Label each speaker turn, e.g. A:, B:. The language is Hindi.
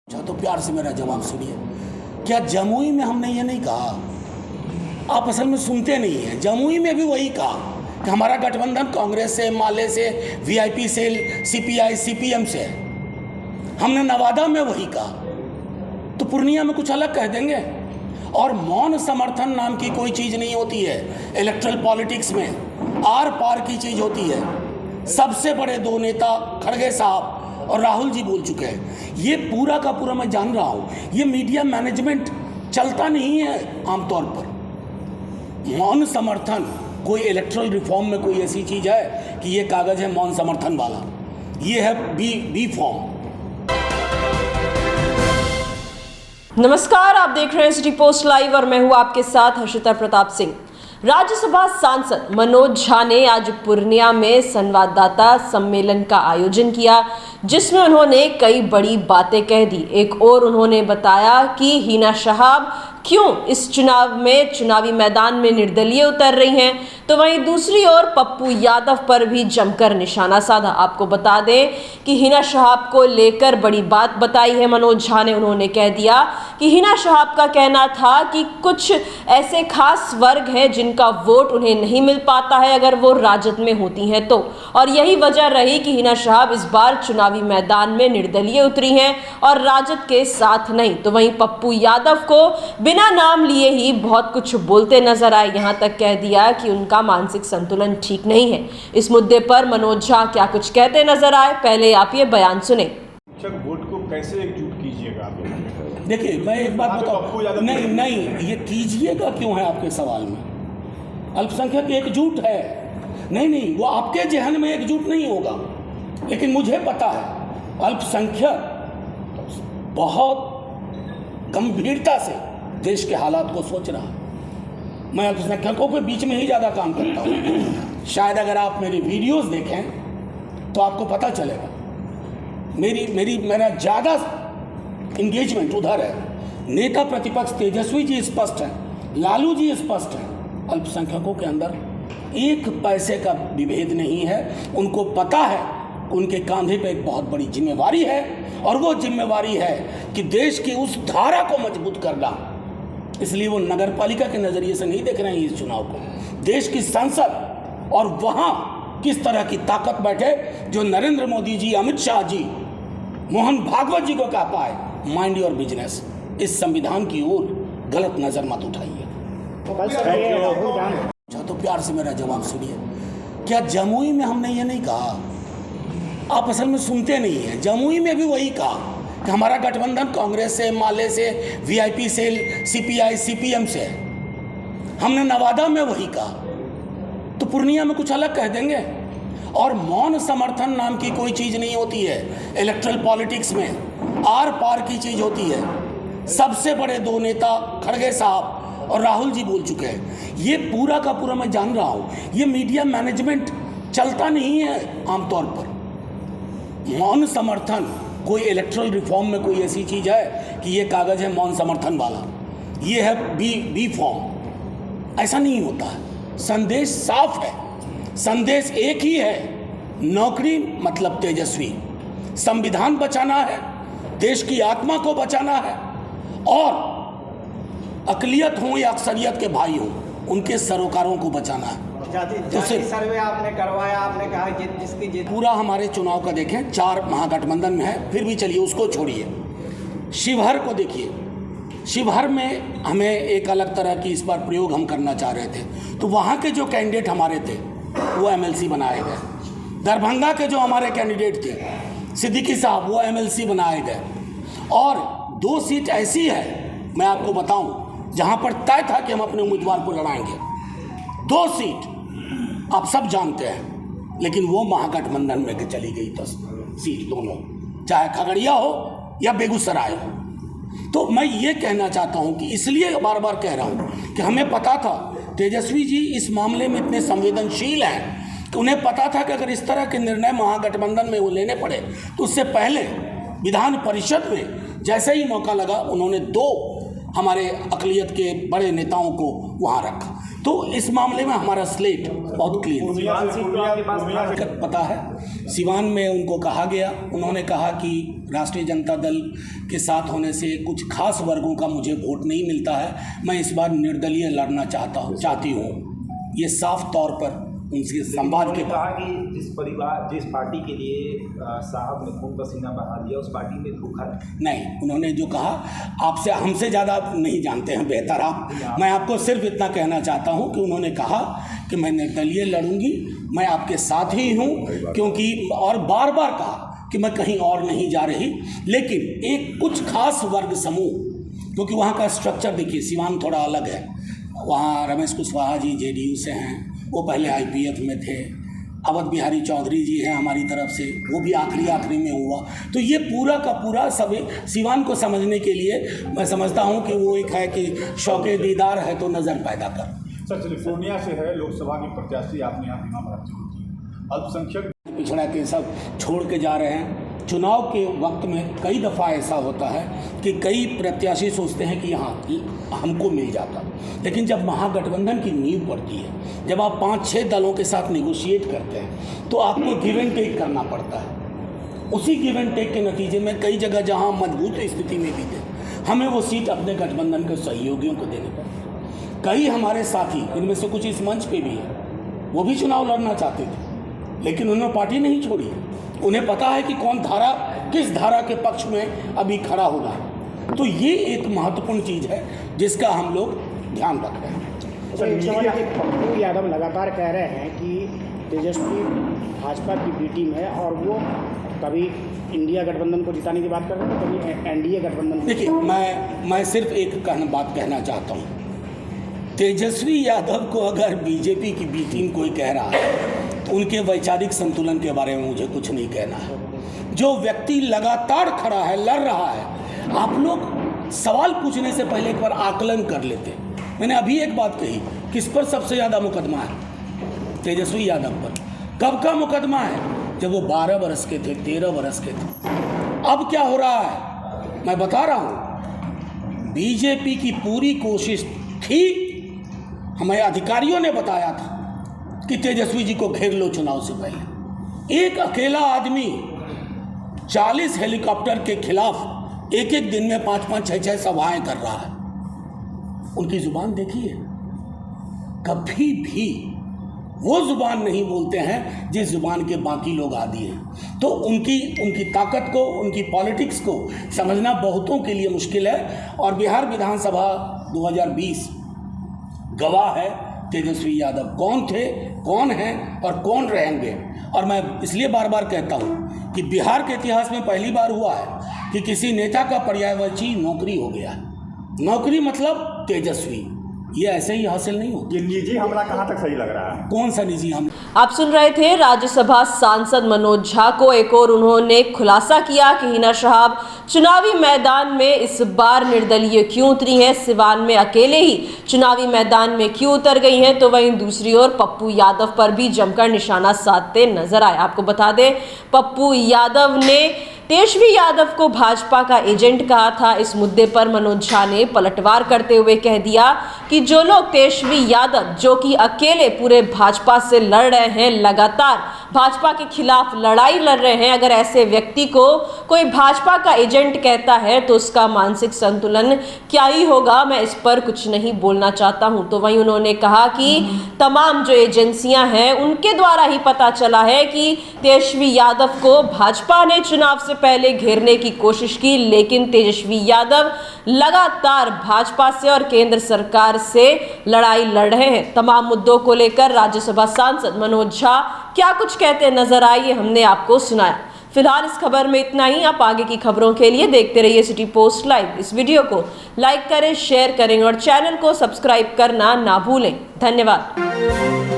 A: तो प्यार से मेरा जवाब सुनिए। क्या जमुई में हमने ये नहीं कहा? आप असल में सुनते नहीं हैं। जमुई में भी वही कहा कि हमारा गठबंधन कांग्रेस से, माले से, वीआईपी से, सीपीआई सीपीएम से है। हमने नवादा में वही कहा, तो पूर्णिया में कुछ अलग कह देंगे। और मौन समर्थन नाम की कोई चीज़ नहीं होती है इलेक्ट्रल पॉलिटिक्स में, आर पार की चीज़ होती है। सबसे बड़े दो नेता खड़गे साहब और राहुल जी बोल चुके हैं। ये पूरा का पूरा मैं जान रहा हूँ, ये मीडिया मैनेजमेंट चलता नहीं है आमतौर पर। मौन समर्थन कोई इलेक्ट्रल रिफॉर्म में कोई ऐसी चीज़ है कि ये कागज़ है मौन समर्थन वाला, ये है बी फॉर्म।
B: नमस्कार, आप देख रहे हैं सिटी पोस्ट लाइव और मैं हूं आपके साथ हर्षिता प्रताप सिंह। राज्यसभा सांसद मनोज झा ने आज पूर्णिया में संवाददाता सम्मेलन का आयोजन किया, जिसमें उन्होंने कई बड़ी बातें कह दी। एक और उन्होंने बताया कि हिना शहाब क्यों इस चुनाव में चुनावी मैदान में निर्दलीय उतर रही हैं, तो वहीं दूसरी ओर पप्पू यादव पर भी जमकर निशाना साधा। आपको बता दें कि हिना शहाब को लेकर बड़ी बात बताई है मनोज झा ने। उन्होंने कह दिया कि हिना शहाब का कहना था कि कुछ ऐसे खास वर्ग हैं जिनका वोट उन्हें नहीं मिल पाता है अगर वो राजद में होती हैं तो, और यही वजह रही कि हिना शहाब इस बार चुनावी मैदान में निर्दलीय उतरी हैं और राजद के साथ नहीं। तो वहीं पप्पू यादव को बिना नाम लिए ही बहुत कुछ बोलते नजर आए, यहां तक कह दिया कि उनका मानसिक संतुलन ठीक नहीं है। इस मुद्दे पर मनोज झा क्या कुछ कहते नजर आए, पहले आप ये बयान सुने।
C: वोट को कैसे एकजुट कीजिएगा आप?
A: देखिए, मैं एक बात बताऊं, नहीं, ये कीजिएगा क्यों है आपके सवाल में? अल्पसंख्यक एकजुट है, नहीं, वो आपके जहन में एकजुट नहीं होगा, लेकिन मुझे पता है अल्पसंख्यक बहुत गंभीरता से देश के हालात को सोच रहा है। मैं अल्पसंख्यकों के बीच में ही ज़्यादा काम करता हूँ। शायद अगर आप मेरी वीडियोस देखें तो आपको पता चलेगा मेरा ज़्यादा इंगेजमेंट उधर है। नेता प्रतिपक्ष तेजस्वी जी स्पष्ट हैं, लालू जी स्पष्ट हैं, अल्पसंख्यकों के अंदर एक पैसे का विभेद नहीं है। उनको पता है उनके कांधे पे एक बहुत बड़ी जिम्मेवारी है, और वो जिम्मेवारी है कि देश की उस धारा को मजबूत करना। इसलिए वो नगर पालिका के नज़रिए से नहीं देख रहे हैं इस चुनाव को, देश की संसद और वहाँ किस तरह की ताकत बैठे जो नरेंद्र मोदी जी, अमित शाह जी, मोहन भागवत जी को कह पाए माइंड योर बिजनेस। इस संविधान की ओर गलत नज़र मत उठाइए। तो प्यार से मेरा जवाब सुनिए। क्या जमुई में हमने ये नहीं कहा? आप असल में सुनते नहीं हैं। जमुई में भी वही कहा कि हमारा गठबंधन कांग्रेस से, माले से, वीआईपी से, सीपीआई सीपीएम से है। हमने नवादा में वही कहा, तो पूर्णिया में कुछ अलग कह देंगे। और मौन समर्थन नाम की कोई चीज़ नहीं होती है इलेक्ट्रल पॉलिटिक्स में, आर पार की चीज़ होती है। सबसे बड़े दो नेता खड़गे साहब और राहुल जी बोल चुके हैं। ये पूरा का पूरा मैं जान रहा हूँ, ये मीडिया मैनेजमेंट चलता नहीं है आमतौर पर। मौन समर्थन कोई इलेक्ट्रल रिफॉर्म में कोई ऐसी चीज़ है कि ये कागज़ है मौन समर्थन वाला, ये है बी फॉर्म। ऐसा नहीं होता है। संदेश साफ है, संदेश एक ही है, नौकरी मतलब तेजस्वी, संविधान बचाना है, देश की आत्मा को बचाना है, और अकलियत हो या अक्सरियत के भाई हो, उनके सरोकारों को बचाना है।
D: तो सर्वे आपने करवाया, आपने कहा जिसकी जीत
A: पूरा हमारे चुनाव का देखें, 4 महागठबंधन में है, फिर भी चलिए उसको छोड़िए। शिवहर को देखिए, शिवहर में हमें एक अलग तरह की इस बार प्रयोग हम करना चाह रहे थे, तो वहाँ के जो कैंडिडेट हमारे थे वो एमएलसी बनाए गए। दरभंगा के जो हमारे कैंडिडेट थे सिद्दीकी साहब, वो एमएलसी बनाए गए। और 2 सीट ऐसी है, मैं आपको बताऊं, जहाँ पर तय था कि हम अपने उम्मीदवार को लड़ाएंगे। 2 सीट आप सब जानते हैं, लेकिन वो महागठबंधन में चली गई 10 सीट दोनों, चाहे खगड़िया हो या बेगूसराय हो। तो मैं ये कहना चाहता हूँ कि इसलिए बार बार कह रहा हूँ कि हमें पता था तेजस्वी जी इस मामले में इतने संवेदनशील हैं कि उन्हें पता था कि अगर इस तरह के निर्णय महागठबंधन में वो लेने पड़े तो उससे पहले विधान परिषद में जैसे ही मौका लगा उन्होंने 2 हमारे अक़लियत के बड़े नेताओं को वहाँ रखा। तो इस मामले में हमारा स्लेट बहुत क्लीन। पता है, सिवान में उनको कहा गया, उन्होंने कहा कि राष्ट्रीय जनता दल के साथ होने से कुछ खास वर्गों का मुझे वोट नहीं मिलता है, मैं इस बार निर्दलीय लड़ना चाहती हूँ। ये साफ तौर पर उनसे संवाद के
E: कहा कि जिस पार्टी के लिए साहब ने खून पसीना बहा दिया उस पार्टी में धोखा
A: नहीं। उन्होंने जो कहा, आपसे हमसे ज़्यादा नहीं जानते हैं, बेहतर आप। मैं आपको सिर्फ इतना कहना चाहता हूं कि उन्होंने कहा कि मैं निर्दलीय लड़ूंगी, मैं आपके साथ ही हूं, क्योंकि और बार बार कहा कि मैं कहीं और नहीं जा रही। लेकिन एक कुछ खास वर्ग समूह, क्योंकि वहाँ का स्ट्रक्चर देखिए, सिवान थोड़ा अलग है। वहाँ रमेश कुशवाहा जी जेडीयू से हैं, वो पहले आईपीएफ में थे। अवध बिहारी चौधरी जी हैं हमारी तरफ से, वो भी आखिरी में हुआ। तो ये पूरा का पूरा सभी सिवान को समझने के लिए मैं समझता हूँ कि वो एक है कि शौक़े दीदार है तो नज़र पैदा कर।
C: सर, कैलिफोर्निया से है लोकसभा की प्रत्याशी, आपने यहाँ बीमा भर्ती की, अल्पसंख्यक
A: पिछड़ा के सब छोड़ के जा रहे हैं। चुनाव के वक्त में कई दफ़ा ऐसा होता है कि कई प्रत्याशी सोचते हैं कि यहाँ हमको मिल जाता, लेकिन जब महागठबंधन की नींव पड़ती है, जब आप 5-6 दलों के साथ निगोशिएट करते हैं, तो आपको गिव एंड टेक करना पड़ता है। उसी गिव एंड टेक के नतीजे में कई जगह जहाँ मजबूत स्थिति में भी थे, हमें वो सीट अपने गठबंधन के सहयोगियों को देनी पड़ी। कई हमारे साथी, इनमें से कुछ इस मंच पे भी हैं, वो भी चुनाव लड़ना चाहते थे, लेकिन उन्होंने पार्टी नहीं छोड़ी। उन्हें पता है कि कौन धारा किस धारा के पक्ष में अभी खड़ा होगा। तो ये एक महत्वपूर्ण चीज़ है जिसका हम लोग ध्यान रख रहे हैं।
F: पप्पू यादव लगातार कह रहे हैं कि तेजस्वी भाजपा की बी टीम है और वो कभी इंडिया गठबंधन को जिताने की बात कर रहे हैं, कभी एनडीए गठबंधन।
A: देखिए, मैं सिर्फ एक बात कहना चाहता हूँ। तेजस्वी यादव को अगर बीजेपी की बी टीम कोई कह रहा है, उनके वैचारिक संतुलन के बारे में मुझे कुछ नहीं कहना है। जो व्यक्ति लगातार खड़ा है, लड़ रहा है, आप लोग सवाल पूछने से पहले एक बार आकलन कर लेते। मैंने अभी एक बात कही, किस पर सबसे ज़्यादा मुकदमा है? तेजस्वी यादव पर। कब का मुकदमा है? जब वो 12 वर्ष के थे, 13 वर्ष के थे। अब क्या हो रहा है मैं बता रहा हूँ। बीजेपी की पूरी कोशिश थी, हमें अधिकारियों ने बताया था कि तेजस्वी जी को घेर लो चुनाव से पहले। एक अकेला आदमी 40 हेलीकॉप्टर के खिलाफ एक दिन में 5-5, 6-6 सभाएं कर रहा है। उनकी जुबान देखिए, कभी भी वो जुबान नहीं बोलते हैं जिस जुबान के बाकी लोग आदी हैं। तो उनकी ताकत को, उनकी पॉलिटिक्स को समझना बहुतों के लिए मुश्किल है। और बिहार विधानसभा 2020 गवाह है तेजस्वी यादव कौन थे, कौन हैं और कौन रहेंगे। और मैं इसलिए बार बार कहता हूँ कि बिहार के इतिहास में पहली बार हुआ है कि किसी नेता का पर्यायवाची नौकरी हो गया। नौकरी मतलब तेजस्वी, ये ऐसे ही हासिल नहीं होती।
C: ये निजी हमला कहाँ तक सही लग रहा है?
A: कौन सा निजी हमला?
B: आप सुन रहे थे राज्यसभा सांसद मनोज झा को। एक और उन्होंने खुलासा किया कि हिना शहाब चुनावी मैदान में इस बार निर्दलीय क्यों उतरी हैं, सिवान में अकेले ही चुनावी मैदान में क्यों उतर गई हैं। तो वहीं दूसरी ओर पप्पू यादव पर भी जमकर निशाना साधते नजर आए। आपको बता दें, पप्पू यादव ने तेजस्वी यादव को भाजपा का एजेंट कहा था। इस मुद्दे पर मनोज झा ने पलटवार करते हुए कह दिया कि जो लोग तेजस्वी यादव, जो कि अकेले पूरे भाजपा से लड़ रहे हैं, लगातार भाजपा के खिलाफ लड़ाई लड़ रहे हैं, अगर ऐसे व्यक्ति को कोई भाजपा का एजेंट कहता है तो उसका मानसिक संतुलन क्या ही होगा, मैं इस पर कुछ नहीं बोलना चाहता हूं। तो वहीं उन्होंने कहा कि तमाम जो एजेंसियां हैं उनके द्वारा ही पता चला है कि तेजस्वी यादव को भाजपा ने चुनाव से पहले घेरने की कोशिश की, लेकिन तेजस्वी यादव लगातार भाजपा से और केंद्र सरकार से लड़ाई लड़ रहे हैं। तमाम मुद्दों को लेकर राज्यसभा सांसद मनोज झा क्या कुछ कहते नजर आए, हमने आपको सुनाया। फिलहाल इस खबर में इतना ही। आप आगे की खबरों के लिए देखते रहिए सिटी पोस्ट लाइव। इस वीडियो को लाइक करें, शेयर करें और चैनल को सब्सक्राइब करना ना भूलें। धन्यवाद।